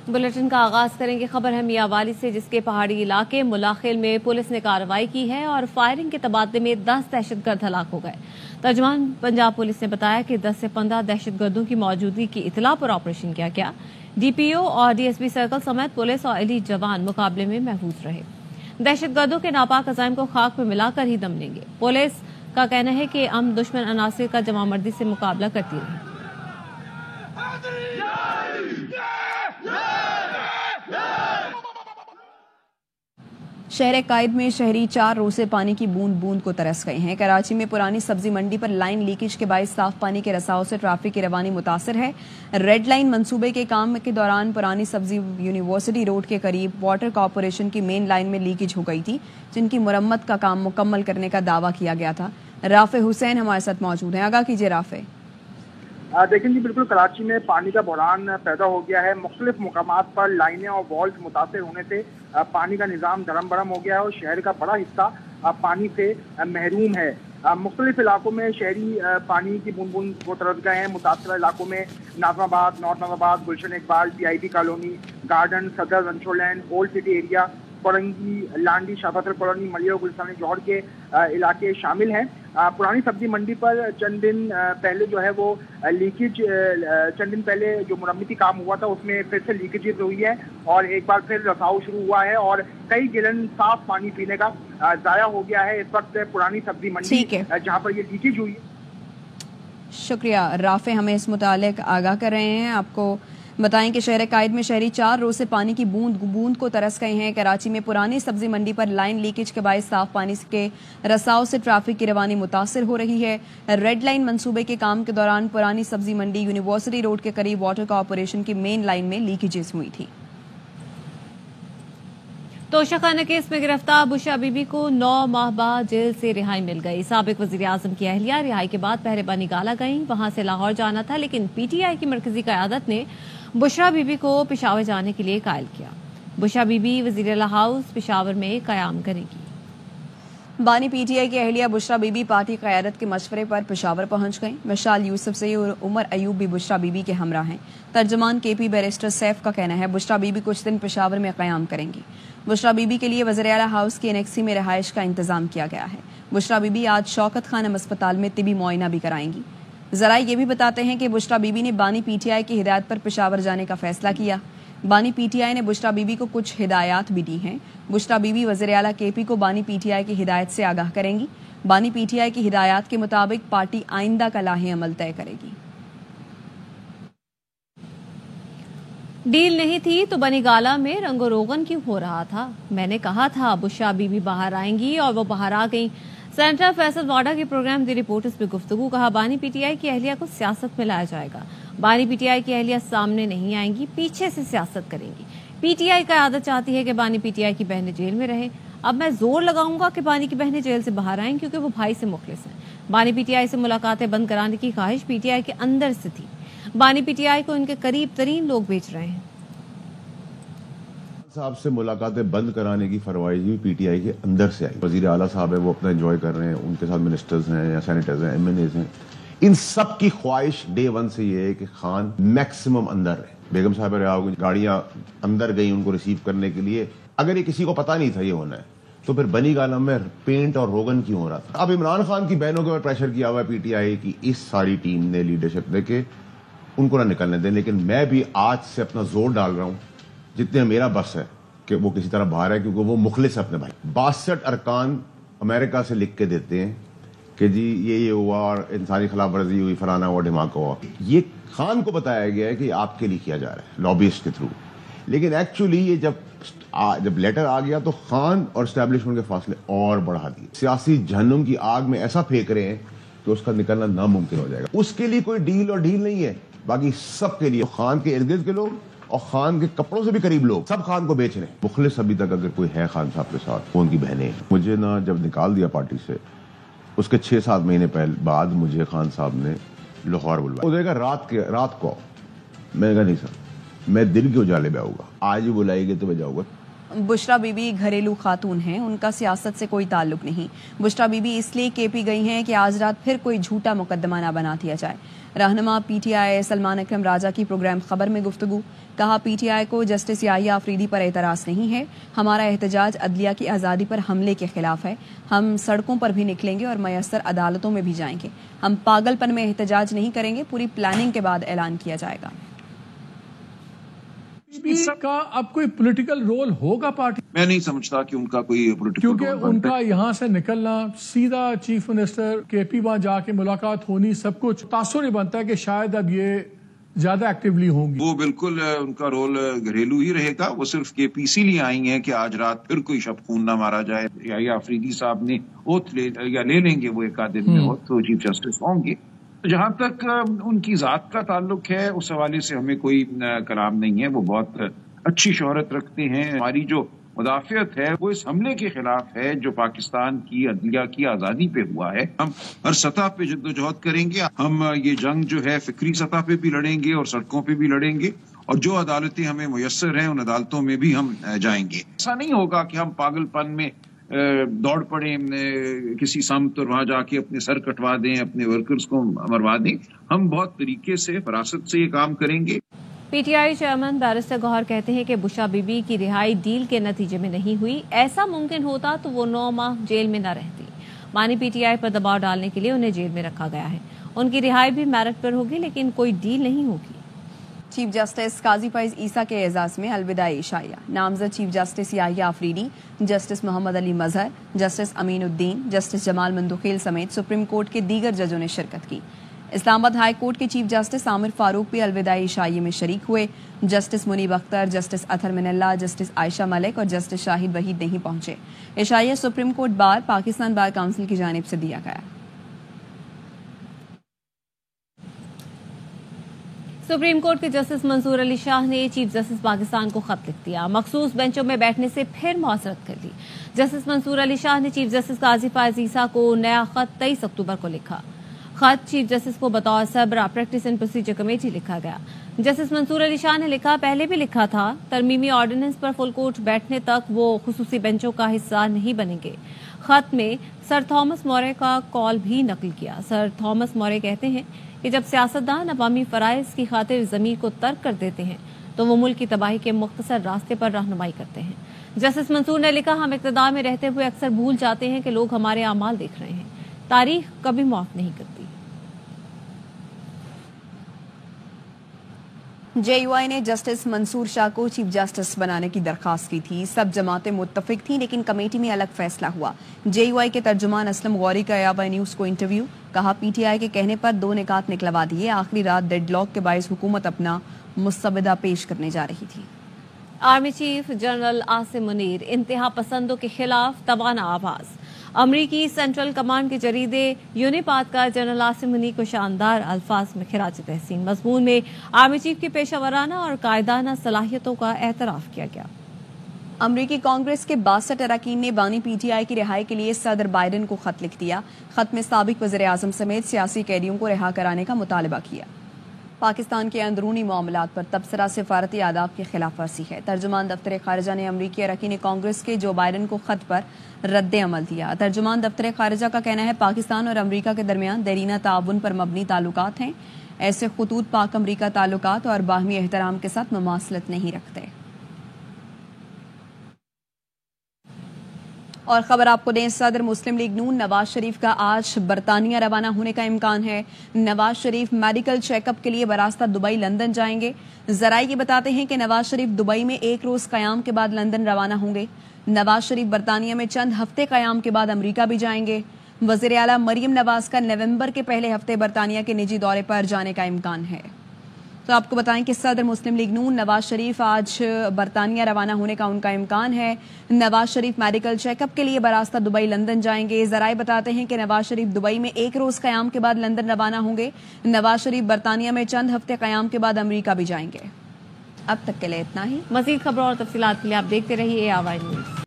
Bulletin का आगाज करेंगे खबर है मियांवाली से, जिसके पहाड़ी इलाके मुलाखिल में पुलिस ने कार्रवाई की है और फायरिंग के तबादले में 10 दहशतगर्द हलाक हो गए। तर्जुमान पंजाब पुलिस ने बताया कि 10 से 15 दहशतगर्दों की मौजूदगी की इतला पर ऑपरेशन किया गया। डीपीओ और डीएसपी सर्कल समेत पुलिस और एलीट जवान मुकाबले में महफूज रहे। दहशतगर्दों के नापाक अज़ाइम को खाक में मिलाकर ही दम लेंगे। पुलिस का कहना है कि हम दुश्मन अनासिर का जमामर्दी से मुकाबला करती रही। शहर कायद में शहरी 4 रोज से पानी की बूंद बूंद को तरस गए हैं। कराची में पुरानी सब्जी मंडी पर लाइन लीकेज के बायस साफ पानी के रसाव से ट्रैफिक की रवानी मुतासर है। रेड लाइन मंसूबे के काम के दौरान पुरानी सब्जी यूनिवर्सिटी रोड के करीब वाटर कॉरपोरेशन की मेन लाइन में लीकेज हो गई थी, जिनकी मुरम्मत का काम मुकम्मल करने का दावा किया गया था। राफे हुसैन हमारे साथ मौजूद हैं। आगाह कीजिए राफे। देखें जी, बिल्कुल कराची में पानी का बहरान पैदा हो गया है। मुख्तलिफ मुकामात पर लाइनें और वॉल्स मुतासर होने से पानी का निज़ाम धरम बरम हो गया है और शहर का बड़ा हिस्सा पानी से महरूम है। मुख्तलिफ इलाकों में शहरी पानी की बूंद बूंद को तरस गए हैं। मुतासर इलाकों में Nazimabad, North Nazimabad, Gulshan Iqbal, PIB colony, garden, Saddar, Ranchore Line, old city area, फरंगी, लांडी, शाहबाद कॉलोनी, मलिया और गुलशन जौहर के इलाके शामिल हैं। पुरानी सब्जी मंडी पर चंद दिन पहले जो है वो लीकेज, चंद दिन पहले जो मुरम्मती काम हुआ था उसमें फिर से लीकेज हुई है और एक बार फिर रसाव शुरू हुआ है और कई गैलन साफ पानी पीने का जाया हो गया है। इस वक्त पुरानी सब्जी मंडी जहाँ पर ये लीकेज हुई है। शुक्रिया राफे, हमें इस मुतालिक आगाह कर रहे हैं। आपको बताएं कि शहर कायद में शहरी 4 रोज से पानी की बूंद बूंद को तरस गए हैं। कराची में पुरानी सब्जी मंडी पर लाइन लीकेज के बायस साफ पानी के रसाव से ट्रैफिक की रवानी मुतासर हो रही है। रेड लाइन मंसूबे के काम के दौरान पुरानी सब्जी मंडी यूनिवर्सिटी रोड के करीब वाटर कॉरपोरेशन की मेन लाइन में लीकेजेस हुई थी। तोशाखाना केस में गिरफ्तार बुशरा बीबी को 9 माह बाद जेल से रिहाई मिल गई। साबिक वजीर आजम की अहलिया रिहाई के बाद पहरेबानी गाला गईं। वहां से लाहौर जाना था, लेकिन पीटीआई की मरकजी क़यादत ने बुशरा बीबी को पेशावर जाने के लिए कायल किया। बुशरा बीबी वजीर आला हाउस पेशावर में कयाम करेगी। बानी पीटीआई की अहलिया बुशरा बीबी पार्टी क़यादत के मशवरे पर पेशावर पहुंच गईं। मशाल यूसुफ से और उमर अयूब भी बुशरा बीबी के हमरा हैं। तर्जुमान केपी बैरिस्टर सैफ का कहना है बुशरा बीबी कुछ दिन पेशावर में क़याम करेंगी। बुशरा बीबी के लिए वज़ीर आला हाउस की एनेक्सी में रहायश का इंतजाम किया गया है। बुशरा बीबी आज शौकत खानम अस्पताल में तिबी मुआयना भी कराएंगी। ज़रा ये भी बताते हैं कि बुशरा बीबी ने बानी पीटीआई की हिदायत पर पेशावर जाने का फैसला किया। बानी पीटीआई ने बुशरा बीबी को कुछ हिदायत भी दी हैं। बुशरा बीबी वज़ीर आला केपी को बानी पीटीआई की हिदायत से आगाह करेंगी। बानी पीटीआई की हिदायत के मुताबिक पार्टी आइंदा का लाहे अमल तय करेगी। डील नहीं थी तो बनी गाला में रंगो रोगन क्यों हो रहा था? मैंने कहा था बुशरा बीबी बाहर आएंगी और वो बाहर आ गई। सेनेटर फैसल वाडा के प्रोग्राम दी रिपोर्टर्स में गुफ्तगू। कहा बानी पीटीआई की अहलिया को सियासत में लाया जाएगा। बानी पीटीआई की अहलिया सामने नहीं आएंगी, पीछे से सियासत करेंगी। पीटीआई का आदत चाहती है कि बानी पीटीआई की बहनें जेल में रहे। अब मैं जोर लगाऊंगा कि बानी की बहनें जेल से बाहर आएं, क्योंकि वो भाई से मुखलिस हैं। बानी पीटीआई से मुलाकातें बंद कराने की ख्वाहिश पीटीआई के अंदर से थी। बानी पीटीआई को इनके करीब तरीन लोग बेच रहे हैं। साहब से मुलाकातें बंद कराने की फरमाइश भी पीटीआई के अंदर से आई। वजीर आला साहब है, वो अपना एंजॉय कर रहे हैं, उनके साथ मिनिस्टर्स हैं या सेनेटर्स हैं, एमएनएज हैं। इन सब की ख्वाहिश डे 1 से ये है कि खान मैक्सिमम अंदर रहे। बेगम साहब रहा होगी, गाड़ियां अंदर गई उनको रिसीव करने के लिए। अगर ये किसी को पता नहीं था ये होना है तो फिर बनी गाला में पेंट और रोगन क्यों हो रहा था? अब इमरान खान की बहनों के ऊपर प्रेशर किया हुआ है पीटीआई की इस सारी टीम ने, लीडरशिप ने, के उनको ना निकलने दें। लेकिन मैं भी आज से अपना जोर डाल रहा हूं जितने मेरा बस है कि वो किसी तरह बाहर है, क्योंकि वो मुखलिस है अपने भाई। 62 अरकान अमेरिका से लिख के देते हैं कि जी ये हुआ और इंसानी खिलाफ वर्जी हुई, फलाना हुआ, ढिमाका हुआ। ये खान को बताया गया है कि आपके लिए किया जा रहा है लॉबिस्ट के थ्रू। लेकिन एक्चुअली ये जब लेटर आ गया तो खान और एस्टैब्लिशमेंट के फासले और बढ़ा दिए। सियासी जहन्नुम की आग में ऐसा फेंक रहे हैं कि उसका निकलना नामुमकिन हो जाएगा। उसके लिए कोई डील और डील नहीं है, बाकी सबके लिए खान के इर्द गिर्द के लोग और खान के कपड़ों से भी करीब लोग सब खान को बेच रहे हैं। मुखलिस अभी तक अगर कोई है खान साहब के साथ, वो उनकी बहनें हैं। मुझे ना जब निकाल दिया पार्टी से, उसके 6-7 महीने बाद मुझे खान साहब ने लाहौर बुलवाया। वो देगा रात को। मैं कहा नहीं सर, मैं दिन के उजाले में आऊंगा, आज ही बुलाएंगे तो मैं जाऊंगा। बुशरा बीबी घरेलू खातून हैं, उनका सियासत से कोई ताल्लुक नहीं। बुशरा बीबी इसलिए केपी गई हैं कि आज रात फिर कोई झूठा मुकदमा ना बना दिया जाए। رہنما پی ٹی آئی سلمان اکرم راجہ کی پروگرام خبر میں گفتگو. کہا پی ٹی آئی کو جسٹس یحییٰ آفریدی پر اعتراض نہیں ہے. ہمارا احتجاج عدلیہ کی آزادی پر حملے کے خلاف ہے. ہم سڑکوں پر بھی نکلیں گے اور میسر عدالتوں میں بھی جائیں گے. ہم پاگل پن میں احتجاج نہیں کریں گے. پوری پلاننگ کے بعد اعلان کیا جائے گا. اس کا اب کوئی پولیٹیکل رول ہوگا پارٹی؟ میں نہیں سمجھتا کہ ان کا کوئی پولیٹیکل رول کیونکہ ان کا یہاں سے نکلنا سیدھا چیف منسٹر کے پی وہاں جا کے ملاقات ہونی سب کچھ تاثر نہیں بنتا ہے کہ شاید اب یہ زیادہ ایکٹیولی ہوں گی. وہ بالکل ان کا رول گھریلو ہی رہے گا. وہ صرف کے پی سی لیے آئی ہیں کہ آج رات پھر کوئی شب خون نہ مارا جائے. یحییٰ آفریدی صاحب نے اوتھ لے لیں گے وہ ایک آدھ دن میں اوتھ تو چیف جسٹس ہوں گے. جہاں تک ان کی ذات کا تعلق ہے اس حوالے سے ہمیں کوئی کلام نہیں ہے. وہ بہت اچھی شہرت رکھتے ہیں. ہماری جو مدافعت ہے وہ اس حملے کے خلاف ہے جو پاکستان کی عدلیہ کی آزادی پہ ہوا ہے. ہم ہر سطح پہ جدوجہد کریں گے. ہم یہ جنگ جو ہے فکری سطح پہ بھی لڑیں گے اور سڑکوں پہ بھی لڑیں گے اور جو عدالتیں ہمیں میسر ہیں ان عدالتوں میں بھی ہم جائیں گے. ایسا نہیں ہوگا کہ ہم پاگل پن میں دوڑ پڑیں کسی سمت اور وہاں جا کے اپنے سر کٹوا دیں, اپنے ورکرز کو مروا دیں. ہم بہت طریقے سے فراست سے یہ کام کریں گے. P T I chairman barrister Gohar کہتے ہیں کہ بشرا بی بی کی رہائی ڈیل کے نتیجے میں نہیں ہوئی. ایسا ممکن ہوتا تو وہ 9 ماہ جیل میں نہ رہتی. بانی پی ٹی آئی پر دباؤ ڈالنے کے لیے انہیں جیل میں رکھا گیا ہے. ان کی رہائی بھی میرٹ پر ہوگی لیکن کوئی ڈیل نہیں ہوگی. چیف جسٹس قاضی فائز عیسیٰ کے اعزاز میں الوداعی عشائیہ. نامزد چیف جسٹس یحییٰ آفریدی, جسٹس محمد علی مظہر, جسٹس امین الدین, جسٹس جمال مندوخیل سمیت سپریم کورٹ کے دیگر ججوں نے شرکت کی. اسلام آباد ہائی کورٹ کے چیف جسٹس عامر فاروق بھی الوداعی عشائیے میں شریک ہوئے. جسٹس منیب اختر, جسٹس اطہر من اللہ, جسٹس عائشہ ملک اور جسٹس شاہد وحید نہیں پہنچے. عشائیہ Supreme Court bar Pakistan bar council کی جانب سے دیا گیا. سپریم کورٹ کے جسٹس منصور علی شاہ نے چیف جسٹس پاکستان کو خط لکھ دیا. مخصوص بینچوں میں بیٹھنے سے پھر معذرت کر لی. جسٹس منصور علی شاہ نے چیف جسٹس قاضی فائز عیسیٰ کو نیا خط 23 اکتوبر کو لکھا. خط چیف جسٹس کو بطور سربراہ پریکٹس اینڈ پروسیجر کمیٹی لکھا گیا. جسٹس منصور علی شاہ نے لکھا, پہلے بھی لکھا تھا, ترمیمی آرڈیننس پر فل کورٹ بیٹھنے تک وہ خصوصی بینچوں کا حصہ نہیں بنیں گے. خط میں سر تھامس مورے کا کال بھی نقل کیا. سر تھامس مورے کہتے ہیں کہ جب سیاستدان عوامی فرائض کی خاطر ضمیر کو ترک کر دیتے ہیں تو وہ ملک کی تباہی کے مختصر راستے پر رہنمائی کرتے ہیں. جسٹس منصور نے لکھا, ہم اقتدار میں رہتے ہوئے اکثر بھول جاتے ہیں کہ لوگ ہمارے اعمال دیکھ رہے ہیں. تاریخ کبھی معاف نہیں کرتی. جے یو آئی نے جسٹس منصور شاہ کو چیف جسٹس بنانے کی درخواست کی تھی. سب جماعتیں متفق تھیں لیکن کمیٹی میں الگ فیصلہ ہوا. جے یو آئی کے ترجمان اسلم غوری کا ایابا نیوز کو انٹرویو. کہا پی ٹی آئی کے کہنے پر 2 نکات نکلوا دیے. آخری رات ڈیڈ لاک کے باعث حکومت اپنا مستبدہ پیش کرنے جا رہی تھی. Army chief general Asim Munir انتہا پسندوں کے خلاف توانا آواز. امریکی سینٹرل کمانڈ کے جریدے یونیپات کا جنرل عاصم منیر کو شاندار الفاظ میں خراج تحسین. مضمون میں آرمی چیف کی پیشہ ورانہ اور قائدانہ صلاحیتوں کا اعتراف کیا گیا. امریکی کانگریس کے 62 اراکین نے بانی پی ٹی آئی کی رہائی کے لیے صدر بائیڈن کو خط لکھ دیا. خط میں سابق وزیر اعظم سمیت سیاسی قیدیوں کو رہا کرانے کا مطالبہ کیا. پاکستان کے اندرونی معاملات پر تبصرہ سفارتی آداب کی خلاف ورزی ہے. ترجمان دفتر خارجہ نے امریکی اراکین کانگریس کے جو بائیڈن کو خط پر رد عمل دیا. ترجمان دفتر خارجہ کا کہنا ہے پاکستان اور امریکہ کے درمیان دیرینہ تعاون پر مبنی تعلقات ہیں. ایسے خطوط پاک امریکہ تعلقات اور باہمی احترام کے ساتھ مماثلت نہیں رکھتے. اور خبر آپ کو دیں, صدر مسلم لیگ نون نواز شریف کا آج برطانیہ روانہ ہونے کا امکان ہے. Nawaz Sharif medical check up کے لیے براستہ دبئی لندن جائیں گے. ذرائع یہ بتاتے ہیں کہ نواز شریف دبئی میں 1 روز قیام کے بعد لندن روانہ ہوں گے. نواز شریف برطانیہ میں چند ہفتے قیام کے بعد امریکہ بھی جائیں گے. وزیر اعلیٰ مریم نواز کا نومبر کے پہلے ہفتے برطانیہ کے نجی دورے پر جانے کا امکان ہے. تو آپ کو بتائیں کہ صدر مسلم لیگ نون نواز شریف آج برطانیہ روانہ ہونے کا ان کا امکان ہے. Nawaz Sharif medical check up کے لیے براستہ دبئی لندن جائیں گے. ذرائع بتاتے ہیں کہ نواز شریف دبئی میں 1 روز قیام کے بعد لندن روانہ ہوں گے. نواز شریف برطانیہ میں چند ہفتے قیام کے بعد امریکہ بھی جائیں گے. اب تک کے لیے اتنا ہی. مزید خبروں اور تفصیلات کے لیے آپ دیکھتے رہیے ARY نیوز.